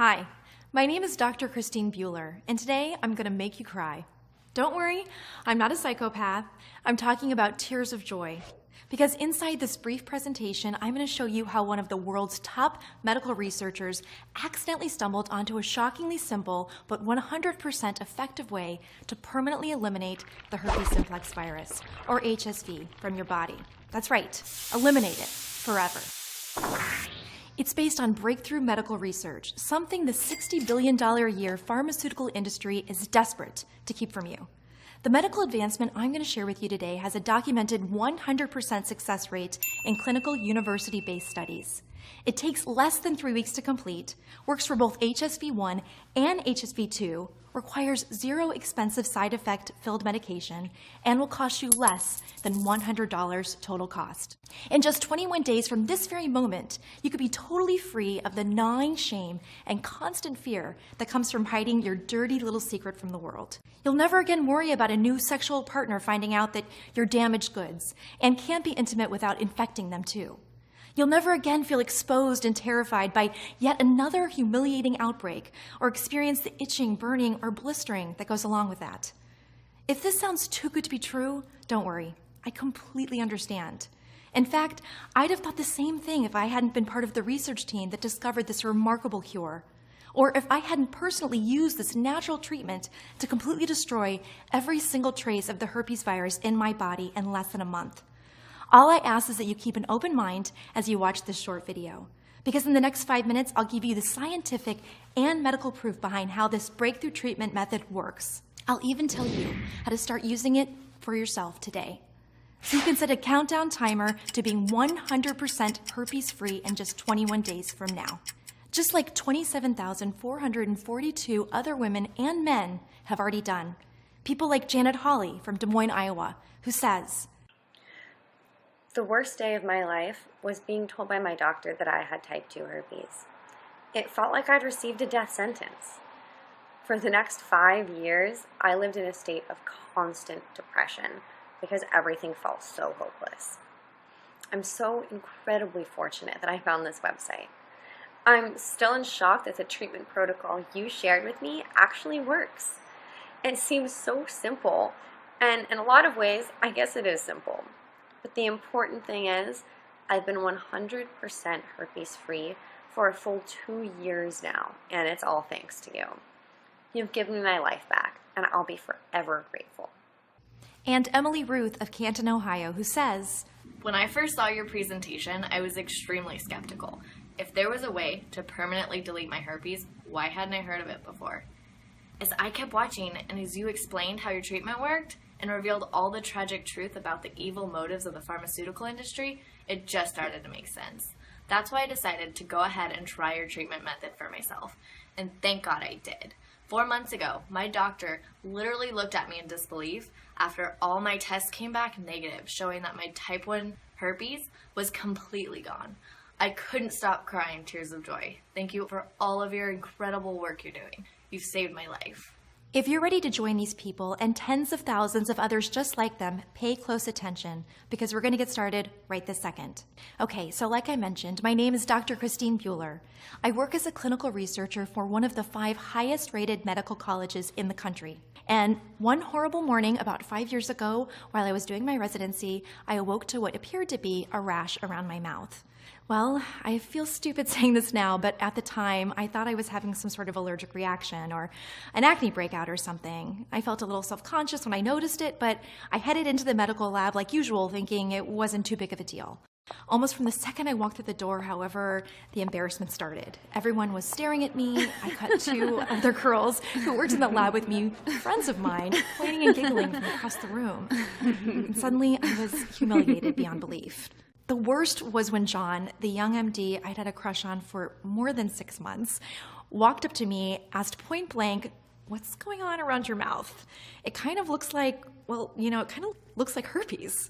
Hi, my name is Dr. Christine Bueller, and today I'm going to make you cry. Don't worry, I'm not a psychopath. I'm talking about tears of joy. Because inside this brief presentation, I'm going to show you how one of the world's top medical researchers accidentally stumbled onto a shockingly simple but 100% effective way to permanently eliminate the herpes simplex virus, or HSV, from your body. That's right, eliminate it forever. It's based on breakthrough medical research, something the $60 billion a year pharmaceutical industry is desperate to keep from you. The medical advancement I'm going to share with you today has a documented 100% success rate in clinical university-based studies. It takes less than 3 weeks to complete, works for both HSV-1 and HSV-2, requires zero expensive side effect filled medication, and will cost you less than $100 total cost. In just 21 days from this very moment, you could be totally free of the gnawing shame and constant fear that comes from hiding your dirty little secret from the world. You'll never again worry about a new sexual partner finding out that you're damaged goods and can't be intimate without infecting them too. You'll never again feel exposed and terrified by yet another humiliating outbreak or experience the itching, burning, or blistering that goes along with that. If this sounds too good to be true, don't worry. I completely understand. In fact, I'd have thought the same thing if I hadn't been part of the research team that discovered this remarkable cure, or if I hadn't personally used this natural treatment to completely destroy every single trace of the herpes virus in my body in less than a month. All I ask is that you keep an open mind as you watch this short video, because in the next 5 minutes, I'll give you the scientific and medical proof behind how this breakthrough treatment method works. I'll even tell you how to start using it for yourself today. So you can set a countdown timer to being 100% herpes-free in just 21 days from now. Just like 27,442 other women and men have already done. People like Janet Hawley from Des Moines, Iowa, who says, "The worst day of my life was being told by my doctor that I had type 2 herpes. It felt like I'd received a death sentence. For the next 5 years, I lived in a state of constant depression because everything felt so hopeless. I'm so incredibly fortunate that I found this website. I'm still in shock that the treatment protocol you shared with me actually works. It seems so simple, and in a lot of ways, I guess it is simple. But the important thing is, I've been 100% herpes-free for a full 2 years now, and it's all thanks to you. You've given me my life back, and I'll be forever grateful." And Emily Ruth of Canton, Ohio, who says, "When I first saw your presentation, I was extremely skeptical. If there was a way to permanently delete my herpes, why hadn't I heard of it before? As I kept watching, and as you explained how your treatment worked, and revealed all the tragic truth about the evil motives of the pharmaceutical industry, it just started to make sense. That's why I decided to go ahead and try your treatment method for myself. And thank God I did. 4 months ago, my doctor literally looked at me in disbelief after all my tests came back negative, showing that my type 1 herpes was completely gone. I couldn't stop crying tears of joy. Thank you for all of your incredible work you're doing. You've saved my life." If you're ready to join these people and tens of thousands of others just like them, pay close attention because we're going to get started right this second. Okay, so like I mentioned, my name is Dr. Christine Bueller. I work as a clinical researcher for one of the 5 highest rated medical colleges in the country. And one horrible morning about 5 years ago, while I was doing my residency, I awoke to what appeared to be a rash around my mouth. Well, I feel stupid saying this now, but at the time, I thought I was having some sort of allergic reaction or an acne breakout or something. I felt a little self-conscious when I noticed it, but I headed into the medical lab like usual, thinking it wasn't too big of a deal. Almost from the second I walked through the door, however, the embarrassment started. Everyone was staring at me. I cut 2 other girls who worked in the lab with me, friends of mine, pointing and giggling from across the room. And suddenly, I was humiliated beyond belief. The worst was when John, the young MD I'd had a crush on for more than 6 months, walked up to me, asked point blank, "What's going on around your mouth? It kind of looks like, well, it kind of looks like herpes."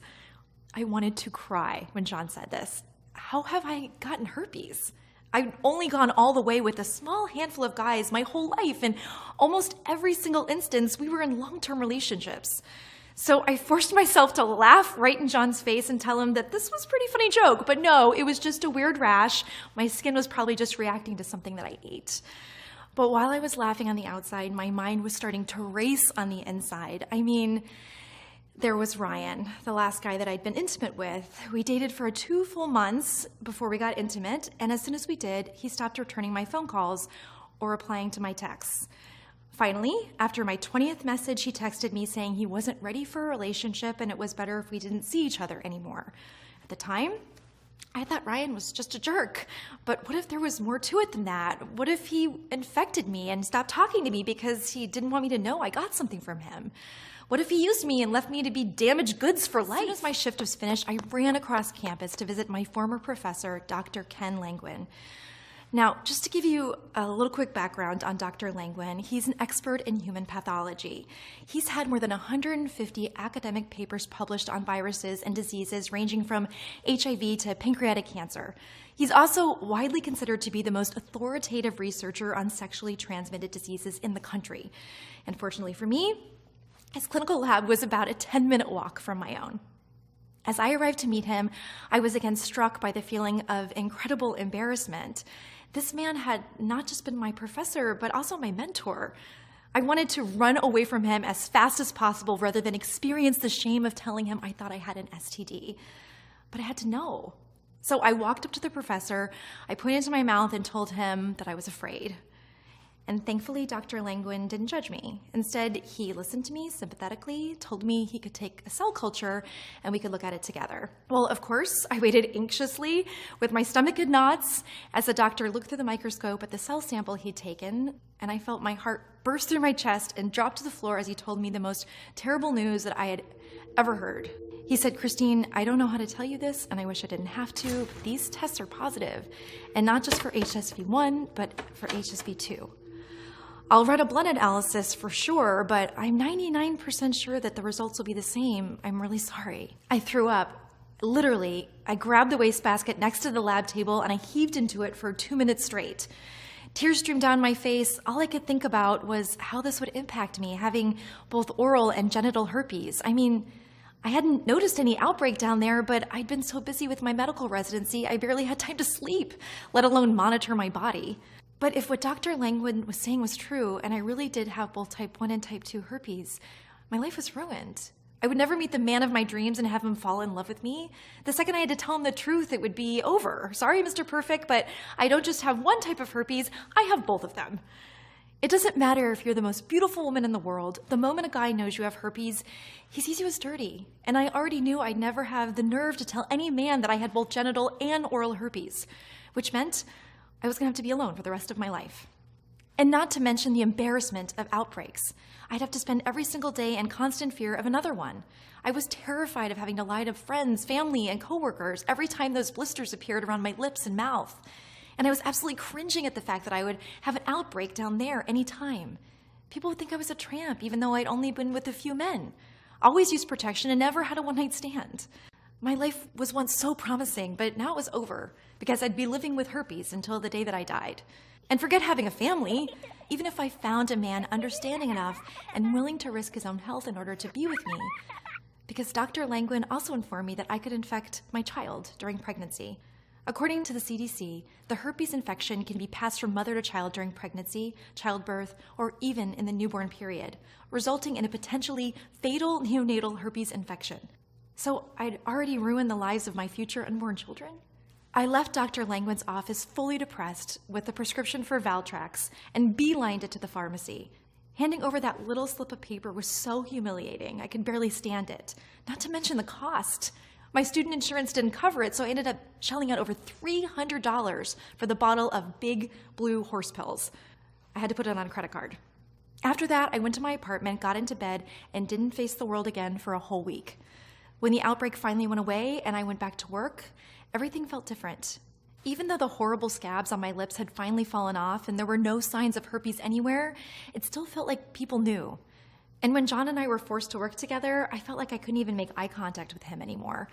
I wanted to cry when John said this. How have I gotten herpes? I'd only gone all the way with a small handful of guys my whole life, and almost every single instance we were in long-term relationships. So I forced myself to laugh right in John's face and tell him that this was a pretty funny joke, but no, it was just a weird rash. My skin was probably just reacting to something that I ate. But while I was laughing on the outside, my mind was starting to race on the inside. I mean, there was Ryan, the last guy that I'd been intimate with. We dated for 2 full months before we got intimate, and as soon as we did, he stopped returning my phone calls or replying to my texts. Finally, after my 20th message, he texted me saying he wasn't ready for a relationship and it was better if we didn't see each other anymore. At the time, I thought Ryan was just a jerk. But what if there was more to it than that? What if he infected me and stopped talking to me because he didn't want me to know I got something from him? What if he used me and left me to be damaged goods for life? As soon as my shift was finished, I ran across campus to visit my former professor, Dr. Ken Langwin. Now, just to give you a little quick background on Dr. Langwin, he's an expert in human pathology. He's had more than 150 academic papers published on viruses and diseases ranging from HIV to pancreatic cancer. He's also widely considered to be the most authoritative researcher on sexually transmitted diseases in the country. And fortunately for me, his clinical lab was about a 10-minute walk from my own. As I arrived to meet him, I was again struck by the feeling of incredible embarrassment. This man had not just been my professor, but also my mentor. I wanted to run away from him as fast as possible rather than experience the shame of telling him I thought I had an STD. But I had to know. So I walked up to the professor, I pointed to my mouth and told him that I was afraid. And thankfully, Dr. Langwin didn't judge me. Instead, he listened to me sympathetically, told me he could take a cell culture and we could look at it together. Well, of course, I waited anxiously with my stomach in knots as the doctor looked through the microscope at the cell sample he'd taken, and I felt my heart burst through my chest and drop to the floor as he told me the most terrible news that I had ever heard. He said, "Christine, I don't know how to tell you this, and I wish I didn't have to, but these tests are positive, and not just for HSV1, but for HSV2. I'll run a blood analysis for sure, but I'm 99% sure that the results will be the same. I'm really sorry." I threw up. Literally, I grabbed the wastebasket next to the lab table and I heaved into it for 2 minutes straight. Tears streamed down my face. All I could think about was how this would impact me, having both oral and genital herpes. I mean, I hadn't noticed any outbreak down there, but I'd been so busy with my medical residency, I barely had time to sleep, let alone monitor my body. But if what Dr. Langwin was saying was true, and I really did have both type 1 and type 2 herpes, my life was ruined. I would never meet the man of my dreams and have him fall in love with me. The second I had to tell him the truth, it would be over. Sorry, Mr. Perfect, but I don't just have one type of herpes, I have both of them. It doesn't matter if you're the most beautiful woman in the world. The moment a guy knows you have herpes, he sees you as dirty. And I already knew I'd never have the nerve to tell any man that I had both genital and oral herpes, which meant I was going to have to be alone for the rest of my life. And not to mention the embarrassment of outbreaks. I'd have to spend every single day in constant fear of another one. I was terrified of having to lie to friends, family, and coworkers every time those blisters appeared around my lips and mouth. And I was absolutely cringing at the fact that I would have an outbreak down there any time. People would think I was a tramp, even though I'd only been with a few men. Always used protection and never had a one-night stand. My life was once so promising, but now it was over, because I'd be living with herpes until the day that I died. And forget having a family. Even if I found a man understanding enough and willing to risk his own health in order to be with me, because Dr. Langwin also informed me that I could infect my child during pregnancy. According to the CDC, the herpes infection can be passed from mother to child during pregnancy, childbirth, or even in the newborn period, resulting in a potentially fatal neonatal herpes infection. So I'd already ruined the lives of my future unborn children? I left Dr. Langwin's office fully depressed with a prescription for Valtrex and beelined it to the pharmacy. Handing over that little slip of paper was so humiliating, I could barely stand it, not to mention the cost. My student insurance didn't cover it, so I ended up shelling out over $300 for the bottle of big blue horse pills. I had to put it on a credit card. After that, I went to my apartment, got into bed, and didn't face the world again for a whole week. When the outbreak finally went away and I went back to work, everything felt different. Even though the horrible scabs on my lips had finally fallen off and there were no signs of herpes anywhere, it still felt like people knew. And when John and I were forced to work together, I felt like I couldn't even make eye contact with him anymore.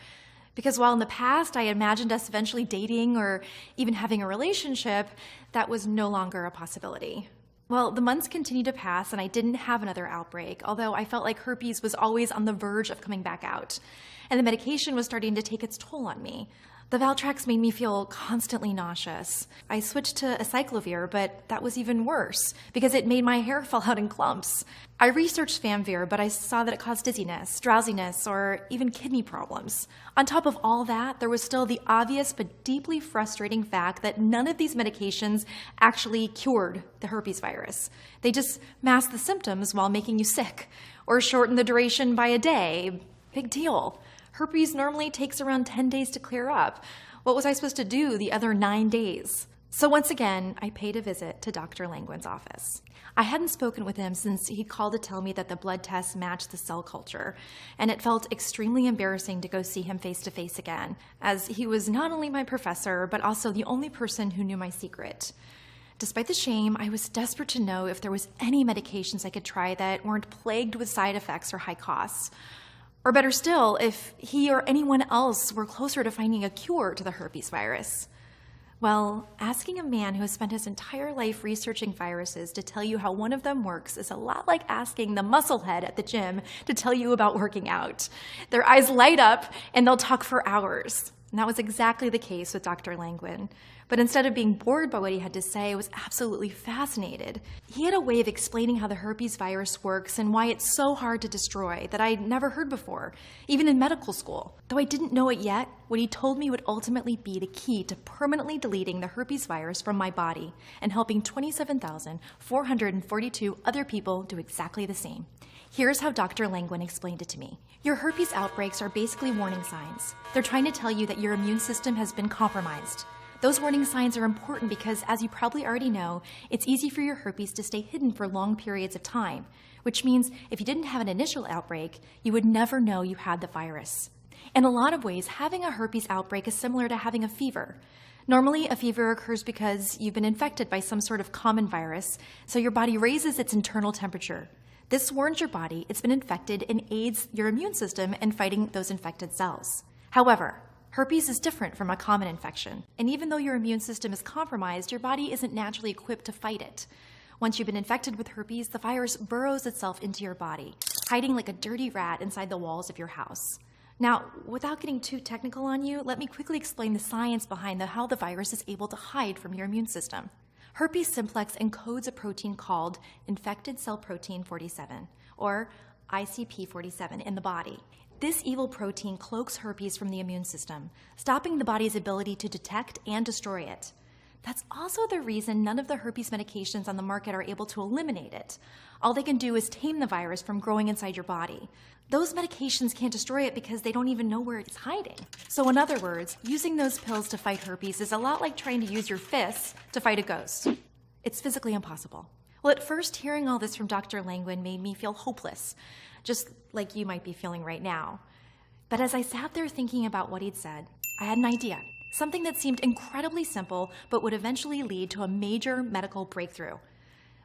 Because while in the past I imagined us eventually dating or even having a relationship, that was no longer a possibility. Well, the months continued to pass and I didn't have another outbreak, although I felt like herpes was always on the verge of coming back out. And the medication was starting to take its toll on me. The Valtrex made me feel constantly nauseous. I switched to acyclovir, but that was even worse because it made my hair fall out in clumps. I researched Famvir, but I saw that it caused dizziness, drowsiness, or even kidney problems. On top of all that, there was still the obvious but deeply frustrating fact that none of these medications actually cured the herpes virus. They just masked the symptoms while making you sick, or shortened the duration by a day. Big deal. Herpes normally takes around 10 days to clear up. What was I supposed to do the other 9 days? So once again, I paid a visit to Dr. Langwin's office. I hadn't spoken with him since he called to tell me that the blood tests matched the cell culture, and it felt extremely embarrassing to go see him face to face again, as he was not only my professor, but also the only person who knew my secret. Despite the shame, I was desperate to know if there was any medications I could try that weren't plagued with side effects or high costs. Or better still, if he or anyone else were closer to finding a cure to the herpes virus. Well, asking a man who has spent his entire life researching viruses to tell you how one of them works is a lot like asking the musclehead at the gym to tell you about working out. Their eyes light up and they'll talk for hours. And that was exactly the case with Dr. Langwin. But instead of being bored by what he had to say, I was absolutely fascinated. He had a way of explaining how the herpes virus works and why it's so hard to destroy that I'd never heard before, even in medical school. Though I didn't know it yet, what he told me would ultimately be the key to permanently deleting the herpes virus from my body and helping 27,442 other people do exactly the same. Here's how Dr. Langwin explained it to me. Your herpes outbreaks are basically warning signs. They're trying to tell you that your immune system has been compromised. Those warning signs are important because, as you probably already know, it's easy for your herpes to stay hidden for long periods of time, which means if you didn't have an initial outbreak, you would never know you had the virus. In a lot of ways, having a herpes outbreak is similar to having a fever. Normally, a fever occurs because you've been infected by some sort of common virus, so your body raises its internal temperature. This warns your body it's been infected and aids your immune system in fighting those infected cells. However, herpes is different from a common infection, and even though your immune system is compromised, your body isn't naturally equipped to fight it. Once you've been infected with herpes, the virus burrows itself into your body, hiding like a dirty rat inside the walls of your house. Now, without getting too technical on you, let me quickly explain the science behind how the virus is able to hide from your immune system. Herpes simplex encodes a protein called infected cell protein 47, or ICP47, in the body. This evil protein cloaks herpes from the immune system, stopping the body's ability to detect and destroy it. That's also the reason none of the herpes medications on the market are able to eliminate it. All they can do is tame the virus from growing inside your body. Those medications can't destroy it because they don't even know where it's hiding. So in other words, using those pills to fight herpes is a lot like trying to use your fists to fight a ghost. It's physically impossible. Well, at first, hearing all this from Dr. Langwin made me feel hopeless, just like you might be feeling right now. But as I sat there thinking about what he'd said, I had an idea. Something that seemed incredibly simple, but would eventually lead to a major medical breakthrough.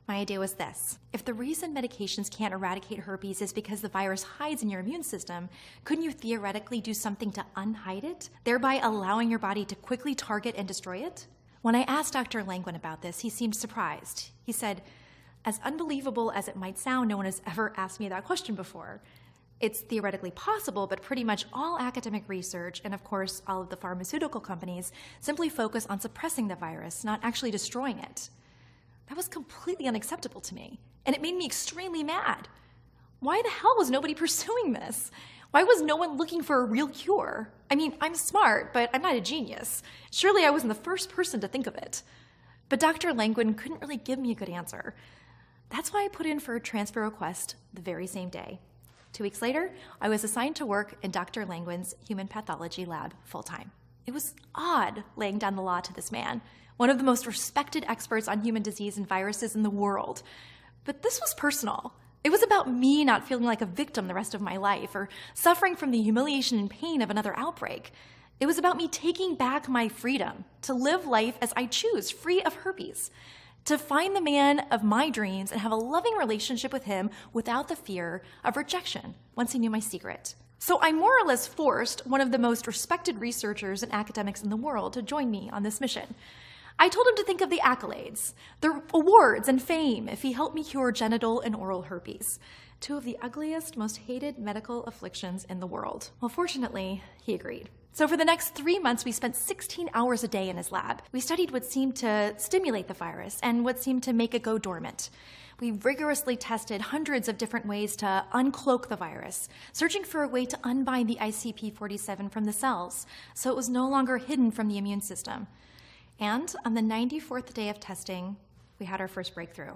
My idea was this. If the reason medications can't eradicate herpes is because the virus hides in your immune system, couldn't you theoretically do something to unhide it, thereby allowing your body to quickly target and destroy it? When I asked Dr. Langwin about this, he seemed surprised. He said, "As unbelievable as it might sound, no one has ever asked me that question before. It's theoretically possible, but pretty much all academic research, and of course all of the pharmaceutical companies, simply focus on suppressing the virus, not actually destroying it." That was completely unacceptable to me, and it made me extremely mad. Why the hell was nobody pursuing this? Why was no one looking for a real cure? I mean, I'm smart, but I'm not a genius. Surely I wasn't the first person to think of it. But Dr. Langwin couldn't really give me a good answer. That's why I put in for a transfer request the very same day. 2 weeks later, I was assigned to work in Dr. Langwin's human pathology lab full-time. It was odd laying down the law to this man, one of the most respected experts on human disease and viruses in the world. But this was personal. It was about me not feeling like a victim the rest of my life or suffering from the humiliation and pain of another outbreak. It was about me taking back my freedom to live life as I choose, free of herpes, to find the man of my dreams and have a loving relationship with him without the fear of rejection once he knew my secret. So I more or less forced one of the most respected researchers and academics in the world to join me on this mission. I told him to think of the accolades, the awards and fame if he helped me cure genital and oral herpes, two of the ugliest, most hated medical afflictions in the world. Well, fortunately, he agreed. So for the next 3 months, we spent 16 hours a day in his lab. We studied what seemed to stimulate the virus and what seemed to make it go dormant. We rigorously tested hundreds of different ways to uncloak the virus, searching for a way to unbind the ICP47 from the cells, so it was no longer hidden from the immune system. And on the 94th day of testing, we had our first breakthrough.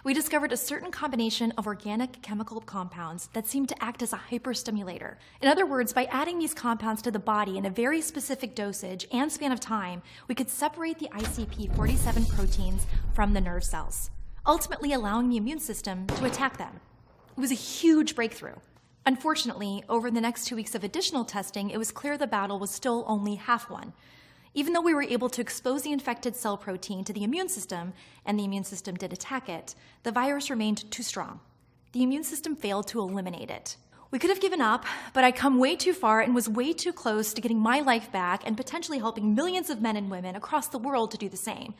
We discovered a certain combination of organic chemical compounds that seemed to act as a hyperstimulator. In other words, by adding these compounds to the body in a very specific dosage and span of time, we could separate the ICP47 proteins from the nerve cells, ultimately allowing the immune system to attack them. It was a huge breakthrough. Unfortunately, over the next 2 weeks of additional testing, it was clear the battle was still only half won. Even though we were able to expose the infected cell protein to the immune system, and the immune system did attack it, the virus remained too strong. The immune system failed to eliminate it. We could have given up, but I'd come way too far and was way too close to getting my life back and potentially helping millions of men and women across the world to do the same.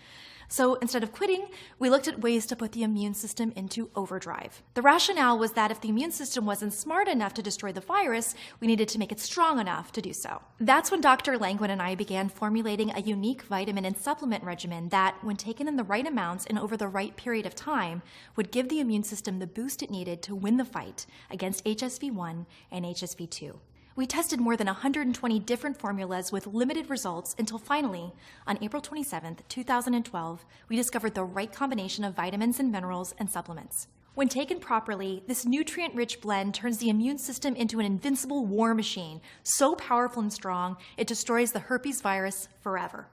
So instead of quitting, we looked at ways to put the immune system into overdrive. The rationale was that if the immune system wasn't smart enough to destroy the virus, we needed to make it strong enough to do so. That's when Dr. Langwin and I began formulating a unique vitamin and supplement regimen that, when taken in the right amounts and over the right period of time, would give the immune system the boost it needed to win the fight against HSV-1 and HSV-2. We tested more than 120 different formulas with limited results until finally, on April 27, 2012, we discovered the right combination of vitamins and minerals and supplements. When taken properly, this nutrient-rich blend turns the immune system into an invincible war machine, so powerful and strong, it destroys the herpes virus forever.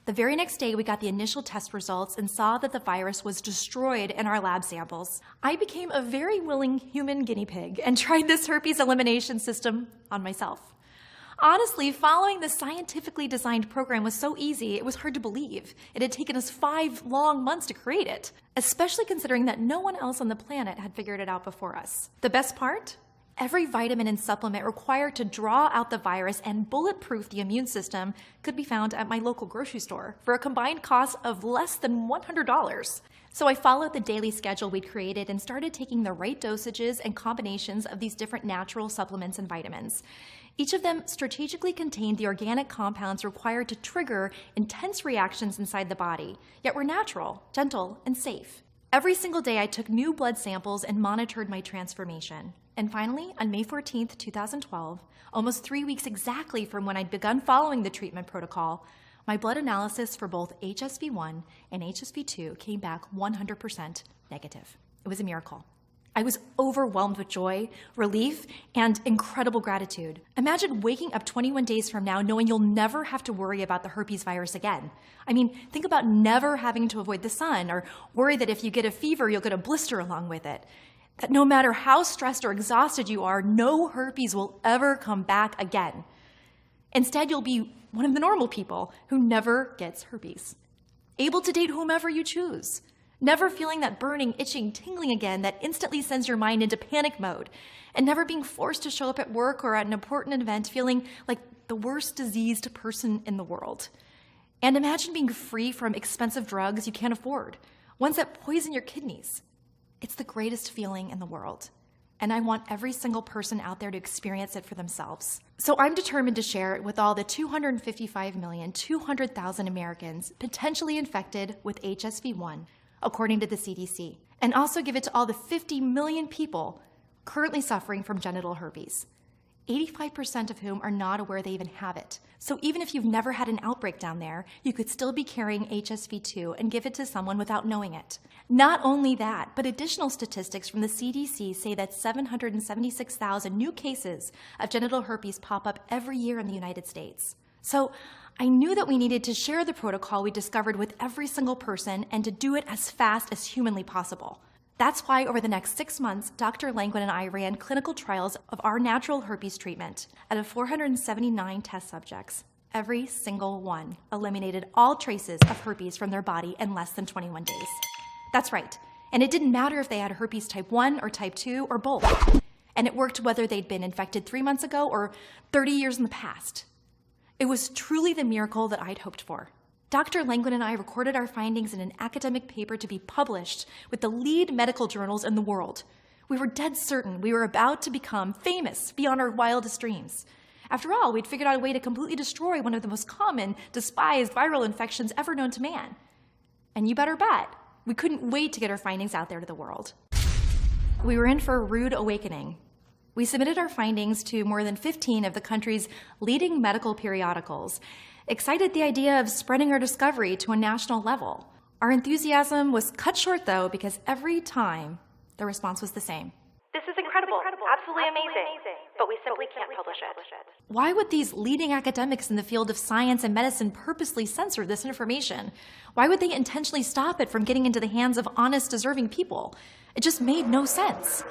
The very next day, we got the initial test results and saw that the virus was destroyed in our lab samples. I became a very willing human guinea pig and tried this herpes elimination system on myself. Honestly, following the scientifically designed program was so easy, it was hard to believe. It had taken us 5 long months to create it, especially considering that no one else on the planet had figured it out before us. The best part? Every vitamin and supplement required to draw out the virus and bulletproof the immune system could be found at my local grocery store for a combined cost of less than $100. So I followed the daily schedule we'd created and started taking the right dosages and combinations of these different natural supplements and vitamins. Each of them strategically contained the organic compounds required to trigger intense reactions inside the body, yet were natural, gentle, and safe. Every single day I took new blood samples and monitored my transformation. And finally, on May 14, 2012, almost 3 weeks exactly from when I'd begun following the treatment protocol, my blood analysis for both HSV-1 and HSV-2 came back 100% negative. It was a miracle. I was overwhelmed with joy, relief, and incredible gratitude. Imagine waking up 21 days from now knowing you'll never have to worry about the herpes virus again. I mean, think about never having to avoid the sun or worry that if you get a fever, you'll get a blister along with it. That no matter how stressed or exhausted you are, no herpes will ever come back again. Instead, you'll be one of the normal people who never gets herpes. Able to date whomever you choose. Never feeling that burning, itching, tingling again that instantly sends your mind into panic mode. And never being forced to show up at work or at an important event feeling like the worst diseased person in the world. And imagine being free from expensive drugs you can't afford, ones that poison your kidneys. It's the greatest feeling in the world, and I want every single person out there to experience it for themselves. So I'm determined to share it with all the 255,200,000 Americans potentially infected with HSV-1, according to the CDC, and also give it to all the 50 million people currently suffering from genital herpes, 85% of whom are not aware they even have it. So even if you've never had an outbreak down there, you could still be carrying HSV-2 and give it to someone without knowing it. Not only that, but additional statistics from the CDC say that 776,000 new cases of genital herpes pop up every year in the United States. So I knew that we needed to share the protocol we discovered with every single person and to do it as fast as humanly possible. That's why over the next 6 months, Dr. Langwin and I ran clinical trials of our natural herpes treatment out of 479 test subjects. Every single one eliminated all traces of herpes from their body in less than 21 days. That's right. And it didn't matter if they had herpes type 1 or type 2 or both. And it worked whether they'd been infected 3 months ago or 30 years in the past. It was truly the miracle that I'd hoped for. Dr. Langwin and I recorded our findings in an academic paper to be published with the lead medical journals in the world. We were dead certain we were about to become famous beyond our wildest dreams. After all, we'd figured out a way to completely destroy one of the most common, despised viral infections ever known to man. And you better bet, we couldn't wait to get our findings out there to the world. We were in for a rude awakening. We submitted our findings to more than 15 of the country's leading medical periodicals, excited at the idea of spreading our discovery to a national level. Our enthusiasm was cut short, though, because every time the response was the same. This is incredible. Absolutely amazing. But we simply can't publish it. Why would these leading academics in the field of science and medicine purposely censor this information? Why would they intentionally stop it from getting into the hands of honest, deserving people? It just made no sense.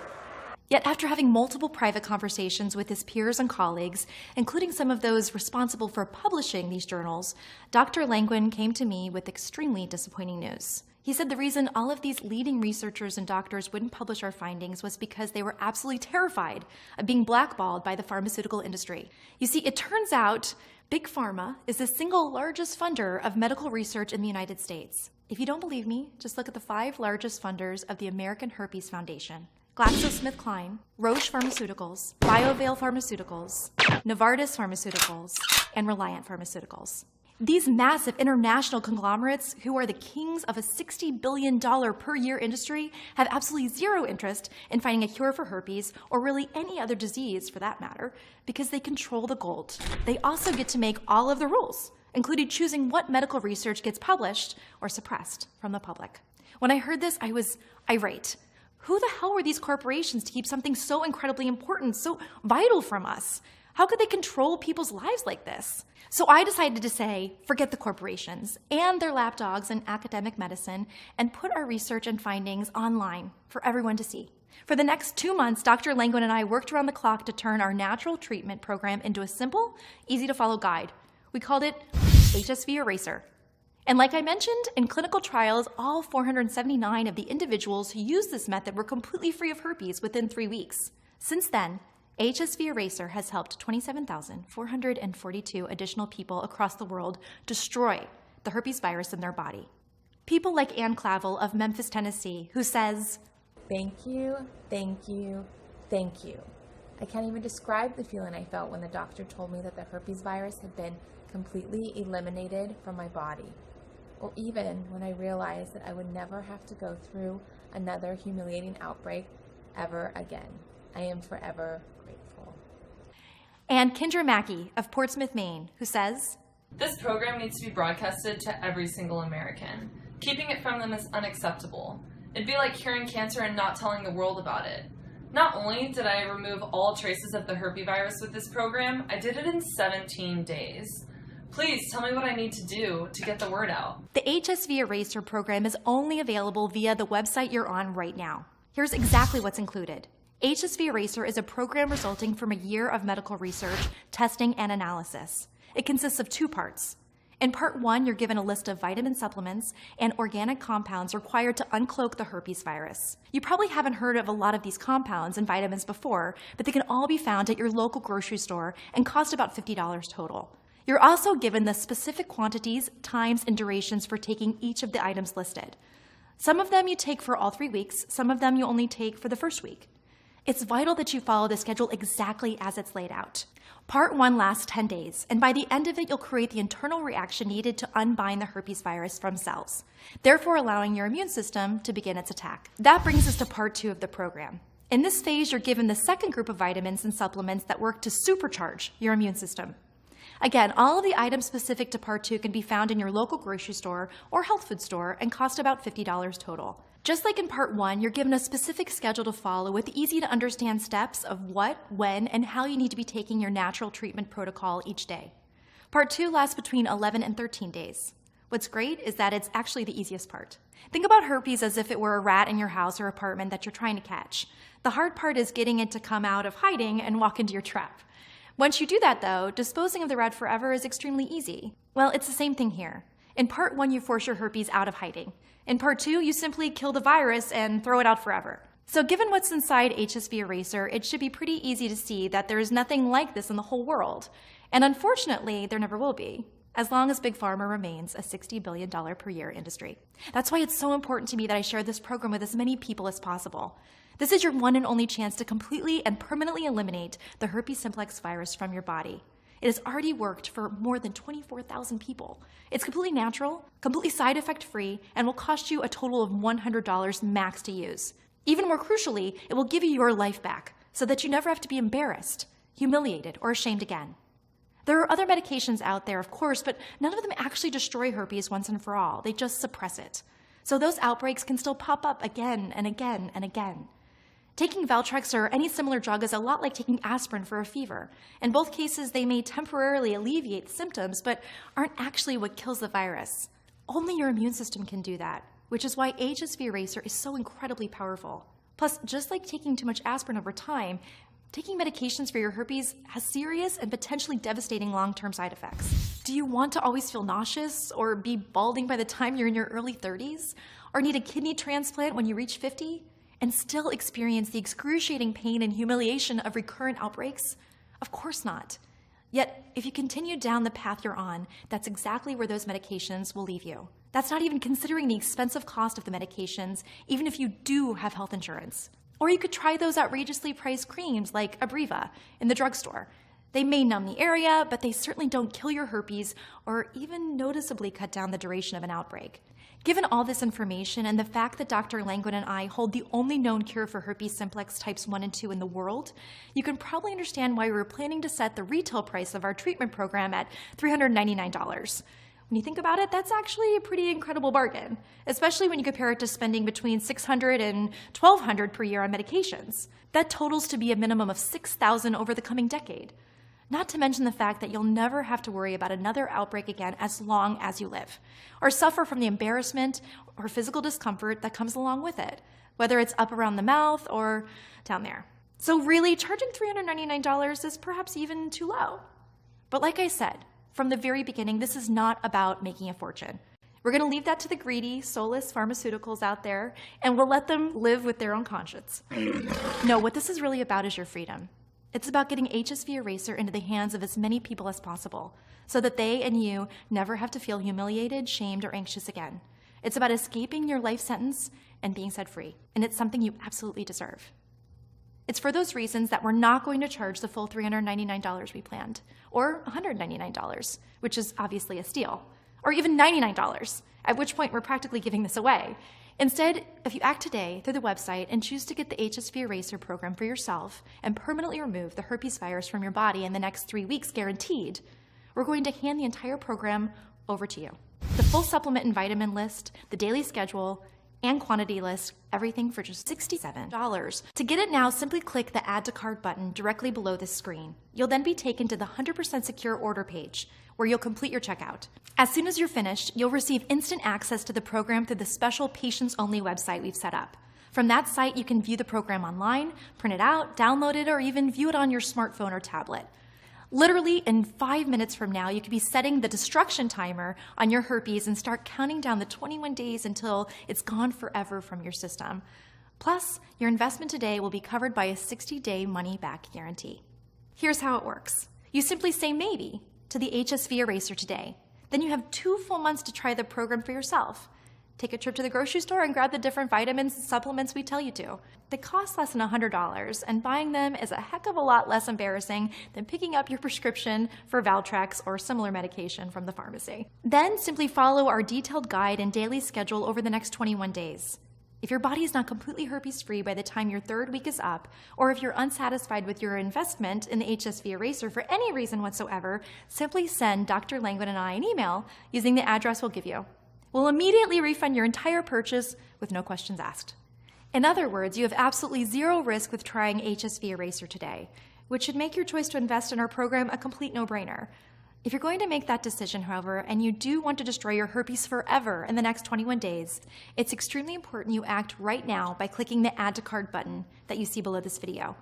Yet after having multiple private conversations with his peers and colleagues, including some of those responsible for publishing these journals, Dr. Langwin came to me with extremely disappointing news. He said the reason all of these leading researchers and doctors wouldn't publish our findings was because they were absolutely terrified of being blackballed by the pharmaceutical industry. You see, it turns out Big Pharma is the single largest funder of medical research in the United States. If you don't believe me, just look at the 5 largest funders of the American Herpes Foundation: GlaxoSmithKline, Roche Pharmaceuticals, BioVale Pharmaceuticals, Novartis Pharmaceuticals, and Reliant Pharmaceuticals. These massive international conglomerates, who are the kings of a $60 billion per year industry, have absolutely zero interest in finding a cure for herpes, or really any other disease for that matter, because they control the gold. They also get to make all of the rules, including choosing what medical research gets published or suppressed from the public. When I heard this, I was irate. Who the hell were these corporations to keep something so incredibly important, so vital from us? How could they control people's lives like this? So I decided to say, forget the corporations and their lapdogs in academic medicine, and put our research and findings online for everyone to see. For the next 2 months, Dr. Langwin and I worked around the clock to turn our natural treatment program into a simple, easy-to-follow guide. We called it HSV Eraser. And like I mentioned, in clinical trials, all 479 of the individuals who used this method were completely free of herpes within 3 weeks. Since then, HSV Eraser has helped 27,442 additional people across the world destroy the herpes virus in their body. People like Ann Clavel of Memphis, Tennessee, who says, "Thank you, thank you, thank you. I can't even describe the feeling I felt when the doctor told me that the herpes virus had been completely eliminated from my body, or even when I realized that I would never have to go through another humiliating outbreak ever again. I am forever grateful." And Kendra Mackey of Portsmouth, Maine, who says, "This program needs to be broadcasted to every single American. Keeping it from them is unacceptable. It'd be like curing cancer and not telling the world about it. Not only did I remove all traces of the herpes virus with this program, I did it in 17 days. Please tell me what I need to do to get the word out." The HSV Eraser program is only available via the website you're on right now. Here's exactly what's included. HSV Eraser is a program resulting from a year of medical research, testing, and analysis. It consists of 2 parts. In part 1, you're given a list of vitamin supplements and organic compounds required to uncloak the herpes virus. You probably haven't heard of a lot of these compounds and vitamins before, but they can all be found at your local grocery store and cost about $50 total. You're also given the specific quantities, times, and durations for taking each of the items listed. Some of them you take for all 3 weeks, some of them you only take for the first week. It's vital that you follow the schedule exactly as it's laid out. Part 1 lasts 10 days, and by the end of it, you'll create the internal reaction needed to unbind the herpes virus from cells, therefore allowing your immune system to begin its attack. That brings us to part 2 of the program. In this phase, you're given the second group of vitamins and supplements that work to supercharge your immune system. Again, all of the items specific to part 2 can be found in your local grocery store or health food store and cost about $50 total. Just like in part 1, you're given a specific schedule to follow with easy to understand steps of what, when, and how you need to be taking your natural treatment protocol each day. Part 2 lasts between 11 and 13 days. What's great is that it's actually the easiest part. Think about herpes as if it were a rat in your house or apartment that you're trying to catch. The hard part is getting it to come out of hiding and walk into your trap. Once you do that, though, disposing of the rat forever is extremely easy. Well, it's the same thing here. In part 1, you force your herpes out of hiding. In part 2, you simply kill the virus and throw it out forever. So given what's inside HSV Eraser, it should be pretty easy to see that there is nothing like this in the whole world. And unfortunately, there never will be. as long as Big Pharma remains a $60 billion per year industry. That's why it's so important to me that I share this program with as many people as possible. This is your one and only chance to completely and permanently eliminate the herpes simplex virus from your body. It has already worked for more than 24,000 people. It's completely natural, completely side effect free, and will cost you a total of $100 max to use. Even more crucially, it will give you your life back so that you never have to be embarrassed, humiliated, or ashamed again. There are other medications out there, of course, but none of them actually destroy herpes once and for all. They just suppress it. So those outbreaks can still pop up again and again and again. Taking Valtrex or any similar drug is a lot like taking aspirin for a fever. In both cases, they may temporarily alleviate the symptoms, but aren't actually what kills the virus. Only your immune system can do that, which is why HSV Eraser is so incredibly powerful. Plus, just like taking too much aspirin over time, taking medications for your herpes has serious and potentially devastating long-term side effects. Do you want to always feel nauseous or be balding by the time you're in your early 30s? Or need a kidney transplant when you reach 50? And still experience the excruciating pain and humiliation of recurrent outbreaks? Of course not. Yet, if you continue down the path you're on, that's exactly where those medications will leave you. That's not even considering the expensive cost of the medications, even if you do have health insurance. Or you could try those outrageously priced creams like Abreva in the drugstore. They may numb the area, but they certainly don't kill your herpes or even noticeably cut down the duration of an outbreak. Given all this information and the fact that Dr. Langwin and I hold the only known cure for herpes simplex types 1 and 2 in the world, you can probably understand why we were planning to set the retail price of our treatment program at $399. When you think about it, that's actually a pretty incredible bargain, especially when you compare it to spending between $600 and $1,200 per year on medications. That totals to be a minimum of $6,000 over the coming decade. Not to mention the fact that you'll never have to worry about another outbreak again as long as you live, or suffer from the embarrassment or physical discomfort that comes along with it, whether it's up around the mouth or down there. So really, charging $399 is perhaps even too low. But like I said, from the very beginning, this is not about making a fortune. We're going to leave that to the greedy, soulless pharmaceuticals out there, and we'll let them live with their own conscience. No, what this is really about is your freedom. It's about getting HSV Eraser into the hands of as many people as possible, so that they and you never have to feel humiliated, shamed, or anxious again. It's about escaping your life sentence and being set free, and it's something you absolutely deserve. It's for those reasons that we're not going to charge the full $399 we planned, or $199, which is obviously a steal, or even $99, at which point we're practically giving this away. Instead, if you act today through the website and choose to get the HSV Eraser program for yourself and permanently remove the herpes virus from your body in the next 3 weeks guaranteed, we're going to hand the entire program over to you. The full supplement and vitamin list, the daily schedule, and quantity list, everything for just $67. To get it now, simply click the Add to Cart button directly below this screen. You'll then be taken to the 100% secure order page, where you'll complete your checkout. As soon as you're finished, you'll receive instant access to the program through the special patients-only website we've set up. From that site, you can view the program online, print it out, download it, or even view it on your smartphone or tablet. Literally, in 5 minutes from now, you could be setting the destruction timer on your herpes and start counting down the 21 days until it's gone forever from your system. Plus, your investment today will be covered by a 60-day money-back guarantee. Here's how it works. You simply say maybe to the HSV Eraser today. Then you have 2 full months to try the program for yourself. Take a trip to the grocery store and grab the different vitamins and supplements we tell you to. They cost less than $100, and buying them is a heck of a lot less embarrassing than picking up your prescription for Valtrex or similar medication from the pharmacy. Then simply follow our detailed guide and daily schedule over the next 21 days. If your body is not completely herpes-free by the time your 3rd week is up, or if you're unsatisfied with your investment in the HSV Eraser for any reason whatsoever, simply send Dr. Langwin and I an email using the address we'll give you. We'll immediately refund your entire purchase with no questions asked. In other words, you have absolutely zero risk with trying HSV Eraser today, which should make your choice to invest in our program a complete no-brainer. If you're going to make that decision, however, and you do want to destroy your herpes forever in the next 21 days, it's extremely important you act right now by clicking the Add to Cart button that you see below this video.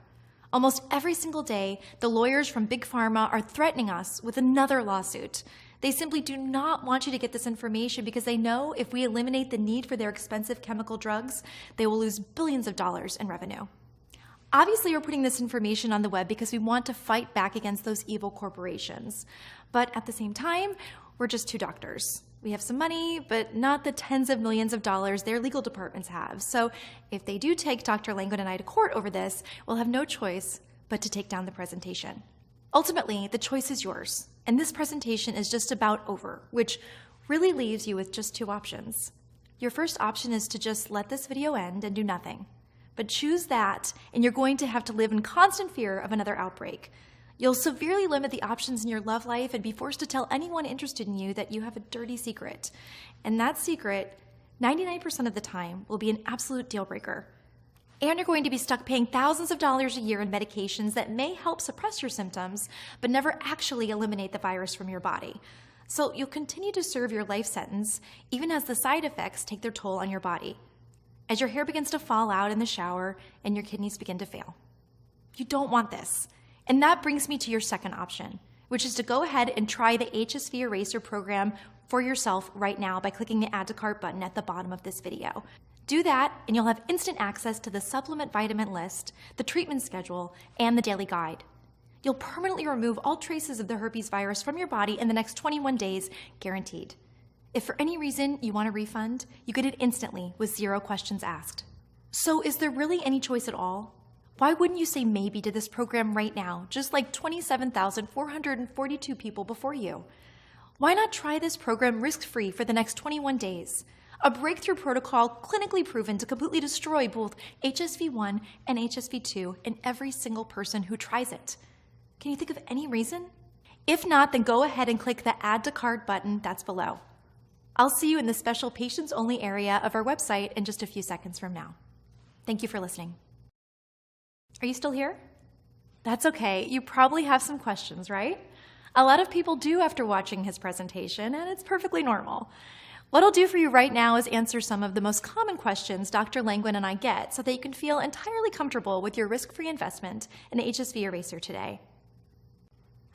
Almost every single day, the lawyers from Big Pharma are threatening us with another lawsuit. They simply do not want you to get this information because they know if we eliminate the need for their expensive chemical drugs, they will lose billions of dollars in revenue. Obviously, we're putting this information on the web because we want to fight back against those evil corporations. But at the same time, We're just two doctors. We have some money, but not the tens of millions of dollars their legal departments have. So if they do take Dr. Langwood and I to court over this, we'll have no choice but to take down the presentation. Ultimately, the choice is yours, and this presentation is just about over, which really leaves you with just two options. Your first option is to just let this video end and do nothing. But choose that, and you're going to have to live in constant fear of another outbreak. You'll severely limit the options in your love life and be forced to tell anyone interested in you that you have a dirty secret. And that secret, 99% of the time, will be an absolute deal breaker. And you're going to be stuck paying thousands of dollars a year in medications that may help suppress your symptoms, but never actually eliminate the virus from your body. So you'll continue to serve your life sentence, even as the side effects take their toll on your body, as your hair begins to fall out in the shower and your kidneys begin to fail. You don't want this. And that brings me to your second option, which is to go ahead and try the HSV Eraser program for yourself right now by clicking the Add to Cart button at the bottom of this video. Do that, and you'll have instant access to the supplement vitamin list, the treatment schedule, and the daily guide. You'll permanently remove all traces of the herpes virus from your body in the next 21 days, guaranteed. If for any reason you want a refund, you get it instantly with 0 questions asked. So is there really any choice at all? Why wouldn't you say maybe to this program right now, just like 27,442 people before you? Why not try this program risk-free for the next 21 days? A breakthrough protocol clinically proven to completely destroy both HSV-1 and HSV-2 in every single person who tries it. Can you think of any reason? If not, then go ahead and click the Add to Cart button that's below. I'll see you in the special patients-only area of our website in just a few seconds from now. Thank you for listening. Are you still here? That's okay. You probably have some questions, right? A lot of people do after watching his presentation, and it's perfectly normal. What I'll do for you right now is answer some of the most common questions Dr. Langwood and I get so that you can feel entirely comfortable with your risk-free investment in HSV Eraser today.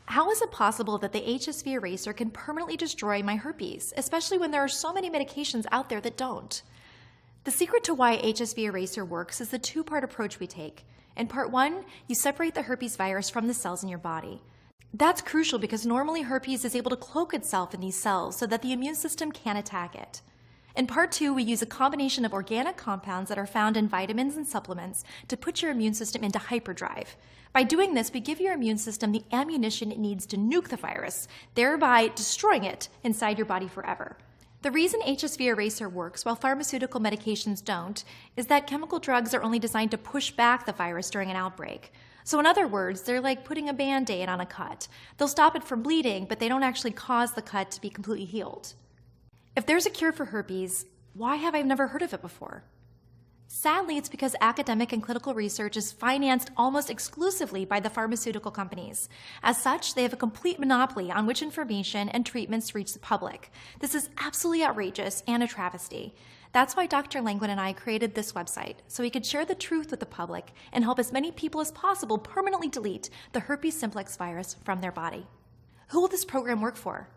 How is it possible that the HSV Eraser can permanently destroy my herpes, especially when there are so many medications out there that don't? The secret to why HSV Eraser works is the two-part approach we take. In part 1, you separate the herpes virus from the cells in your body. That's crucial because normally herpes is able to cloak itself in these cells so that the immune system can't attack it. In part 2, we use a combination of organic compounds that are found in vitamins and supplements to put your immune system into hyperdrive. By doing this, we give your immune system the ammunition it needs to nuke the virus, thereby destroying it inside your body forever. The reason HSV Eraser works while pharmaceutical medications don't is that chemical drugs are only designed to push back the virus during an outbreak. So in other words, they're like putting a Band-Aid on a cut. They'll stop it from bleeding, but they don't actually cause the cut to be completely healed. If there's a cure for herpes, why have I never heard of it before? Sadly, it's because academic and clinical research is financed almost exclusively by the pharmaceutical companies. As such, they have a complete monopoly on which information and treatments reach the public. This is absolutely outrageous and a travesty. That's why Dr. Langwood and I created this website, so we could share the truth with the public and help as many people as possible permanently delete the herpes simplex virus from their body. Who will this program work for?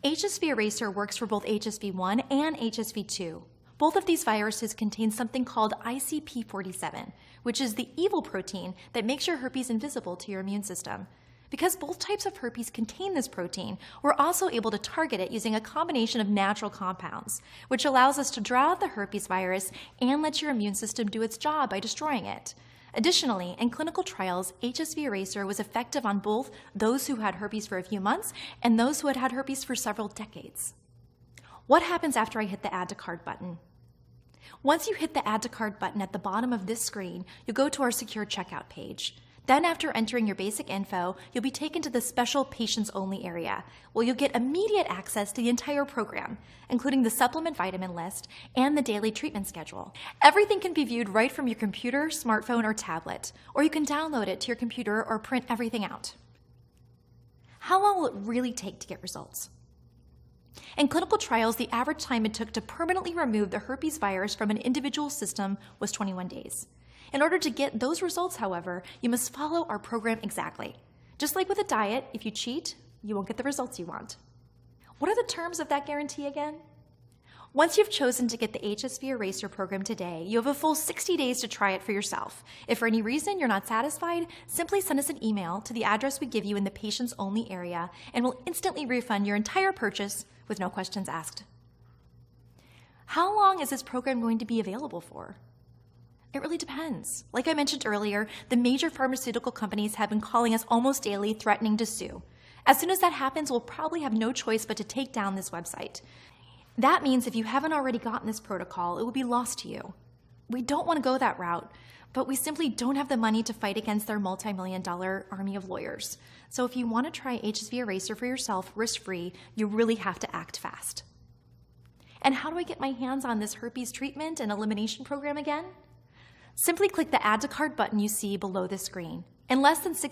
HSV Eraser works for both HSV-1 and HSV-2. Both of these viruses contain something called ICP47, which is the evil protein that makes your herpes invisible to your immune system. Because both types of herpes contain this protein, we're also able to target it using a combination of natural compounds, which allows us to draw out the herpes virus and let your immune system do its job by destroying it. Additionally, in clinical trials, HSV Eraser was effective on both those who had herpes for a few months and those who had had herpes for several decades. What happens after I hit the Add to Cart button? Once you hit the Add to Cart button at the bottom of this screen, you'll go to our secure checkout page. Then after entering your basic info, you'll be taken to the special patients only area, where you'll get immediate access to the entire program, including the supplement vitamin list and the daily treatment schedule. Everything can be viewed right from your computer, smartphone, or tablet, or you can download it to your computer or print everything out. How long will it really take to get results? In clinical trials, the average time it took to permanently remove the herpes virus from an individual's system was 21 days. In order to get those results, however, you must follow our program exactly. Just like with a diet, if you cheat, you won't get the results you want. What are the terms of that guarantee again? Once you've chosen to get the HSV Eraser program today, you have a full 60 days to try it for yourself. If for any reason you're not satisfied, simply send us an email to the address we give you in the patients only area, and we'll instantly refund your entire purchase with no questions asked. How long is this program going to be available for? It really depends. Like I mentioned earlier, the major pharmaceutical companies have been calling us almost daily, threatening to sue. As soon as that happens, we'll probably have no choice but to take down this website. That means if you haven't already gotten this protocol, it will be lost to you. We don't want to go that route, but we simply don't have the money to fight against their multi-million-dollar army of lawyers. So if you want to try HSV Eraser for yourself, risk-free, you really have to act fast. And how do I get my hands on this herpes treatment and elimination program again? Simply click the Add to Cart button you see below the screen. In less than 60